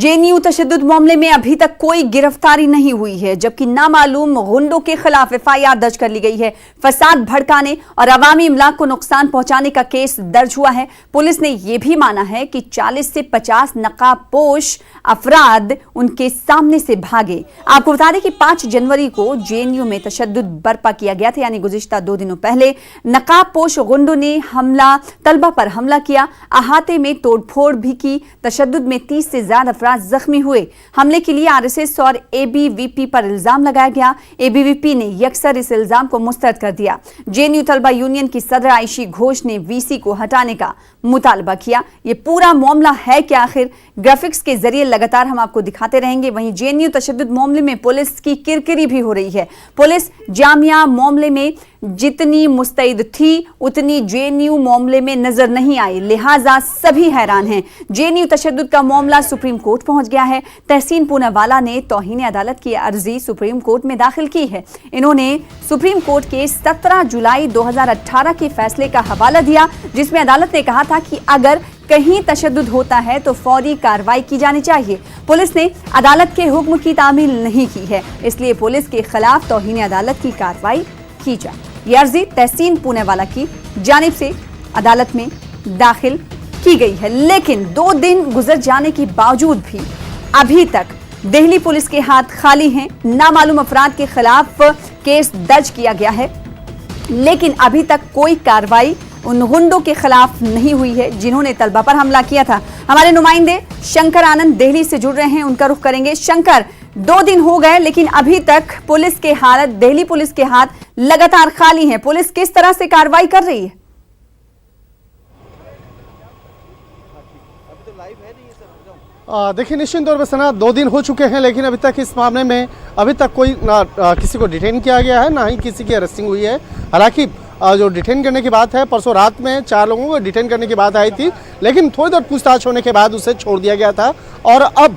JNU तशद्दुद मामले में अभी तक कोई गिरफ्तारी नहीं हुई है, जबकि नामालूम गुंडों के खिलाफ एफआईआर दर्ज कर ली गई है। फसाद भड़काने और अवामी इमलाक को नुकसान पहुंचाने का केस दर्ज हुआ है। पुलिस ने यह भी माना है कि 40 से 50 नकाबपोश अफराद उनके सामने से भागे। आपको बता दें कि 5 जनवरी को जेएनयू में तशद्दुद बर्पा किया गया था, यानी गुज़िश्ता 2 दिनों पहले नकाबपोश गुंडों ने तलबा पर हमला किया, अहाते में तोड़फोड़ भी की। तशद्दुद में 30 से ज्यादा अफराद जख्मी हुए। हमले के लिए आरएसएस और एबीवीपी पर इल्जाम लगाया गया। एबीवीपी ने यकसर इस इल्जाम को मुस्तरद कर दिया। जेएनयू तलबा यूनियन की सदर आयशी घोष ने वीसी को हटाने का मुतालबा किया। ये पूरा मामला है क्या आखिर, ग्राफिक्स के जरिए लगातार हम आपको दिखाते रहेंगे। वहीं जेएनयू तशद्दुद मामले में पुलिस की किरकिरी भी हो रही है। पुलिस जामिया मामले में जितनी मुस्तैद थी उतनी जेएनयू मामले में नजर नहीं आई, लिहाजा सभी हैरान हैं। जेएनयू तशद्दुद का मामला सुप्रीम कोर्ट पहुंच गया है। तहसीन पूनावाला ने तौहीन अदालत की अर्जी सुप्रीम कोर्ट में दाखिल की है। इन्होंने सुप्रीम कोर्ट के 17 जुलाई 2018 के फैसले का हवाला दिया, जिसमें अदालत ने कहा था कि अगर कहीं तशद्दुद होता है तो फौरी कार्रवाई की जानी चाहिए। पुलिस ने अदालत के हुक्म की तामील नहीं की है, इसलिए पुलिस के खिलाफ तौहीन अदालत की कार्रवाई की जाए। यह अर्जी तहसीन पूनावाला की जानिब से अदालत में दाखिल की गई है। लेकिन 2 दिन गुजर जाने के बावजूद भी अभी तक दिल्ली पुलिस के हाथ खाली हैं। नामालूम अफराद के खिलाफ केस दर्ज किया गया है, लेकिन अभी तक कोई कार्रवाई उन गुंडों के खिलाफ नहीं हुई है जिन्होंने तलबा पर हमला किया था। हमारे नुमाइंदे शंकर आनंद दिल्ली से जुड़ रहे हैं, उनका रुख करेंगे। शंकर, 2 दिन हो गए लेकिन अभी तक पुलिस के हालत, दिल्ली पुलिस के हाथ लगातार खाली हैं। पुलिस किस तरह से कार्रवाई कर रही है? देखिए, निश्चित तौर पर सना 2 दिन हो चुके हैं, लेकिन अभी तक इस मामले में कोई किसी को डिटेन किया गया है, ना ही किसी की अरेस्टिंग हुई है। हालांकि जो डिटेन करने की बात है, परसों रात में 4 लोगों को डिटेन करने की बात आई थी, लेकिन थोड़ी देर पूछताछ होने के बाद उसे छोड़ दिया गया था। और अब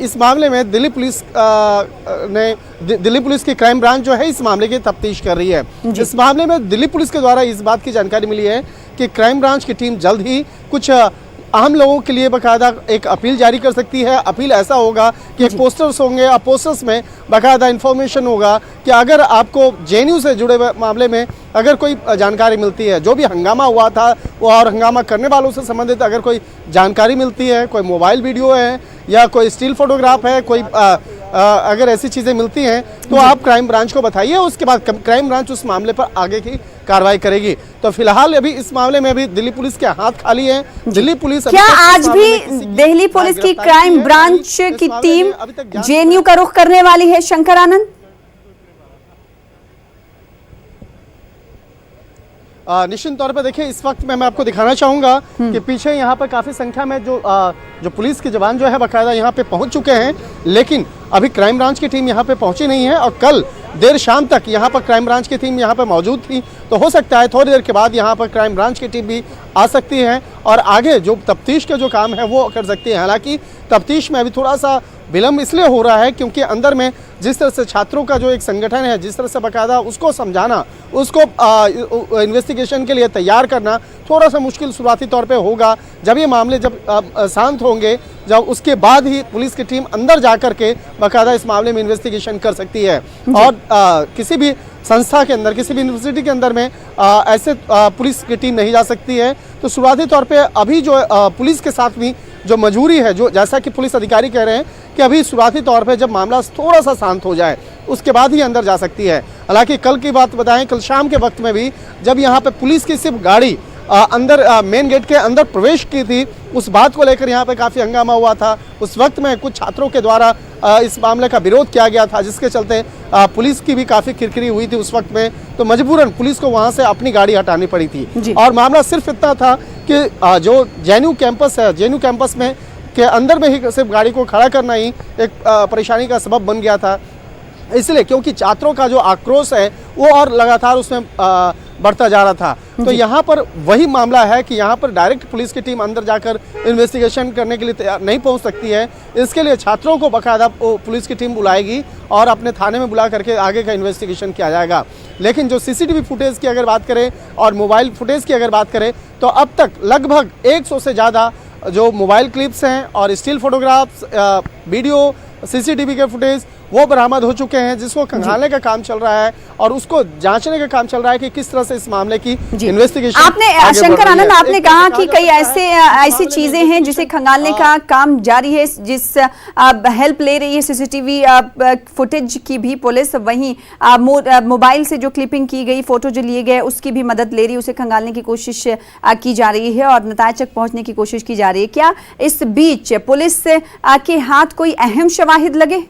इस मामले में दिल्ली पुलिस की क्राइम ब्रांच जो है इस मामले की तफ्तीश कर रही है। इस मामले में दिल्ली पुलिस के द्वारा इस बात की जानकारी मिली है कि क्राइम ब्रांच की टीम जल्द ही कुछ अहम लोगों के लिए बाकायदा एक अपील जारी कर सकती है। अपील ऐसा होगा कि एक पोस्टर्स होंगे और पोस्टर्स में बाकायदा इन्फॉर्मेशन होगा कि अगर आपको जेएनयू से जुड़े मामले में अगर कोई जानकारी मिलती है, जो भी हंगामा हुआ था वो और हंगामा करने वालों से संबंधित अगर कोई जानकारी मिलती है, कोई मोबाइल वीडियो है या कोई स्टिल फोटोग्राफ है, कोई अगर ऐसी चीज़ें मिलती हैं तो आप क्राइम ब्रांच को बताइए। उसके बाद क्राइम ब्रांच उस मामले पर आगे की कार्रवाई करेगी। तो फिलहाल अभी इस मामले में अभी दिल्ली पुलिस के हाथ खाली है। दिल्ली पुलिस क्या आज भी दिल्ली पुलिस की क्राइम ब्रांच की टीम जेएनयू का रुख करने वाली है? शंकर आनंद, निश्चित तौर पर देखिए, इस वक्त मैं आपको दिखाना चाहूँगा कि पीछे यहाँ पर काफ़ी संख्या में जो पुलिस के जवान जो है बाकायदा यहाँ पे पहुँच चुके हैं, लेकिन अभी क्राइम ब्रांच की टीम यहाँ पे पहुँची नहीं है। और कल देर शाम तक यहाँ पर क्राइम ब्रांच की टीम यहाँ पर मौजूद थी, तो हो सकता है थोड़ी देर के बाद यहाँ पर क्राइम ब्रांच की टीम भी आ सकती है और आगे जो तफ्तीश का जो काम है वो कर सकती है। हालांकि तफ्तीश में अभी थोड़ा सा विलम्ब इसलिए हो रहा है क्योंकि अंदर में जिस तरह से छात्रों का जो एक संगठन है, जिस तरह से बाकायदा उसको समझाना, उसको इन्वेस्टिगेशन के लिए तैयार करना थोड़ा सा मुश्किल शुरुआती तौर पे होगा। जब ये मामले शांत होंगे, जब उसके बाद ही पुलिस की टीम अंदर जा कर के बाकायदा इस मामले में इन्वेस्टिगेशन कर सकती है। और किसी भी संस्था के अंदर, किसी भी यूनिवर्सिटी के अंदर में ऐसे पुलिस की टीम नहीं जा सकती है। तो शुरुआती तौर पे अभी जो पुलिस के साथ भी जो मजबूरी है, जो जैसा कि पुलिस अधिकारी कह रहे हैं कि अभी शुरुआती तौर पे जब मामला थोड़ा सा शांत हो जाए उसके बाद ही अंदर जा सकती है। हालांकि कल की बात बताएं, कल शाम के वक्त में भी जब यहाँ पे पुलिस की सिर्फ गाड़ी अंदर मेन गेट के अंदर प्रवेश की थी, उस बात को लेकर यहाँ पे काफ़ी हंगामा हुआ था। उस वक्त में कुछ छात्रों के द्वारा इस मामले का विरोध किया गया था, जिसके चलते पुलिस की भी काफ़ी किरकिरी हुई थी उस वक्त में। तो मजबूरन पुलिस को वहाँ से अपनी गाड़ी हटानी पड़ी थी। और मामला सिर्फ इतना था कि जो जेएनयू कैंपस है, जेएनयू कैंपस में के अंदर में ही सिर्फ गाड़ी को खड़ा करना ही एक परेशानी का सबब बन गया था। इसलिए क्योंकि छात्रों का जो आक्रोश है वो और लगातार उसमें बढ़ता जा रहा था। तो यहाँ पर वही मामला है कि यहाँ पर डायरेक्ट पुलिस की टीम अंदर जाकर इन्वेस्टिगेशन करने के लिए तैयार नहीं पहुँच सकती है। इसके लिए छात्रों को बाकायदा पुलिस की टीम बुलाएगी और अपने थाने में बुला करके आगे का इन्वेस्टिगेशन किया जाएगा। लेकिन जो सीसीटीवी फुटेज की अगर बात करें और मोबाइल फुटेज की अगर बात करें तो अब तक लगभग 100 से ज़्यादा जो मोबाइल क्लिप्स हैं और स्टिल फोटोग्राफ्स, वीडियो, सीसीटीवी के फुटेज वो बरामद हो चुके हैं, जिसको खंगालने का काम चल रहा है और उसको जांचने का काम चल रहा है कि किस तरह से इस मामले की इन्वेस्टिगेशन। आपने शंकर आनंद, आपने कहा कि कई ऐसी चीजें हैं जिसे खंगालने का काम जारी है, जिस हेल्प ले रही है सीसीटीवी फुटेज की भी पुलिस, वहीं मोबाइल से जो क्लिपिंग की गई, फोटो जो लिए गए, उसकी भी मदद ले रही है, उसे खंगालने की कोशिश की जा रही है और नतीजे तक पहुंचने की कोशिश की जा रही है। क्या इस बीच पुलिस के हाथ कोई अहम शवाहिद लगे?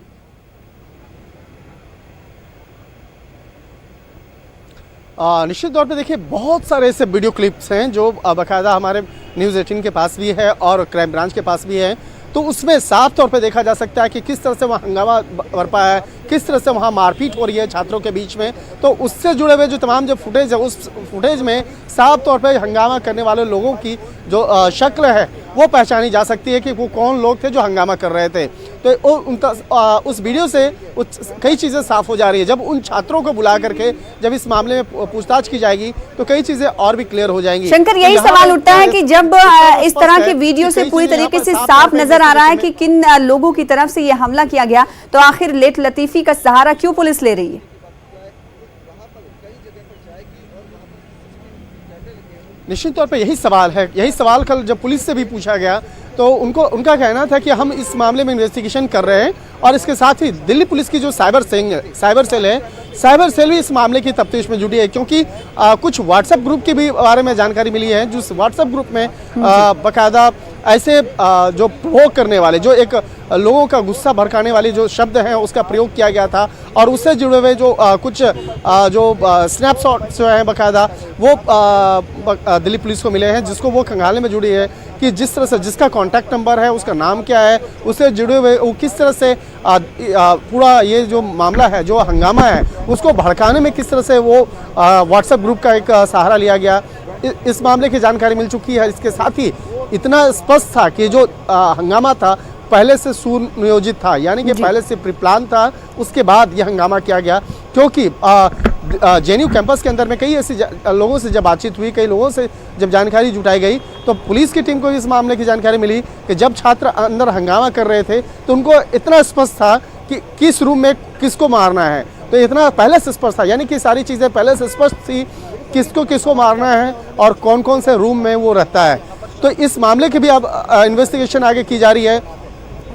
निश्चित तौर पे देखिए, बहुत सारे ऐसे वीडियो क्लिप्स हैं जो बाकायदा हमारे न्यूज़ 18 के पास भी है और क्राइम ब्रांच के पास भी है। तो उसमें साफ तौर पे देखा जा सकता है कि किस तरह से वहाँ हंगामा बरपा है, किस तरह से वहाँ मारपीट हो रही है छात्रों के बीच में। तो उससे जुड़े हुए जो तमाम जो फुटेज है, उस फुटेज में साफ तौर पे हंगामा करने वाले लोगों की जो शक्ल है वो पहचानी जा सकती है कि वो कौन लोग थे जो हंगामा कर रहे थे। तो उस वीडियो से कई चीज़ें साफ हो जा रही है। जब उन छात्रों को बुला करके जब इस मामले में पूछताछ की जाएगी तो कई चीज़ें और भी क्लियर हो जाएंगी। शंकर, यही सवाल उठता है कि जब इस तरह के वीडियो से पूरी तरीके से साफ नजर आ रहा है कि किन लोगों की तरफ से यह हमला किया गया, तो आखिर लेट लतीफी का सहारा क्यों पुलिस ले रही है? निश्चित तौर पे यही सवाल है। यही सवाल कल जब पुलिस से भी पूछा गया तो उनका कहना था कि हम इस मामले में इन्वेस्टिगेशन कर रहे हैं और इसके साथ ही दिल्ली पुलिस की जो साइबर सेल है, साइबर सेल भी इस मामले की तफ्तीश में जुटी है, क्योंकि कुछ व्हाट्सएप ग्रुप के भी बारे में जानकारी मिली है, जिस व्हाट्सएप ग्रुप में बाकायदा ऐसे जो प्रोवोक करने वाले, जो एक लोगों का गुस्सा भड़काने वाली जो शब्द हैं उसका प्रयोग किया गया था और उससे जुड़े हुए जो कुछ जो स्नैपशॉट्स जो हैं बाकायदा वो दिल्ली पुलिस को मिले हैं, जिसको वो खंगालने में जुड़ी है कि जिस तरह से जिसका कॉन्टैक्ट नंबर है, उसका नाम क्या है, उससे जुड़े हुए वो किस तरह से पूरा ये जो मामला है, जो हंगामा है, उसको भड़काने में किस तरह से वो व्हाट्सएप ग्रुप का एक सहारा लिया गया, इस मामले की जानकारी मिल चुकी है। इसके साथ ही इतना स्पष्ट था कि जो हंगामा था पहले से सुनियोजित था, यानी कि पहले से प्री प्लान था, उसके बाद यह हंगामा किया गया। क्योंकि जेएनयू कैंपस के अंदर में कई ऐसे लोगों से जब बातचीत हुई, कई लोगों से जब जानकारी जुटाई गई, तो पुलिस की टीम को इस मामले की जानकारी मिली कि जब छात्र अंदर हंगामा कर रहे थे तो उनको इतना स्पष्ट था कि किस रूम में किसको मारना है। तो इतना पहले से स्पष्ट था, यानी कि सारी चीज़ें पहले से स्पष्ट थी, किसको मारना है और कौन कौन से रूम में वो रहता है। तो इस मामले की भी अब इन्वेस्टिगेशन आगे की जा रही है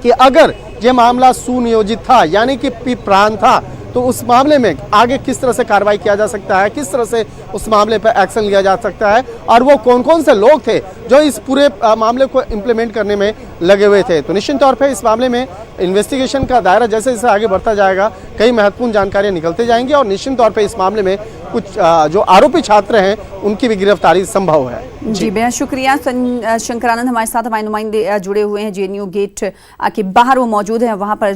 कि अगर ये मामला सुनियोजित था, यानी कि प्री प्लान था, तो उस मामले में आगे किस तरह से कार्रवाई किया जा सकता है, किस तरह से उस मामले पर एक्शन लिया जा सकता है और वो कौन कौन से लोग थे जो इस पूरे मामले को इम्प्लीमेंट करने में लगे हुए थे। तो निश्चित तौर पे इस मामले में इन्वेस्टिगेशन का दायरा जैसे जैसे आगे बढ़ता जाएगा, कई महत्वपूर्ण जानकारियाँ निकलते जाएंगी और निश्चित तौर पर इस मामले में कुछ जो आरोपी छात्र हैं उनकी भी गिरफ्तारी संभव है। जी, बेहद शुक्रिया शंकर आनंद, हमारे साथ हमारे नुमाइंदे जुड़े हुए हैं जेएनयू गेट के बाहर, वो मौजूद हैं वहाँ पर।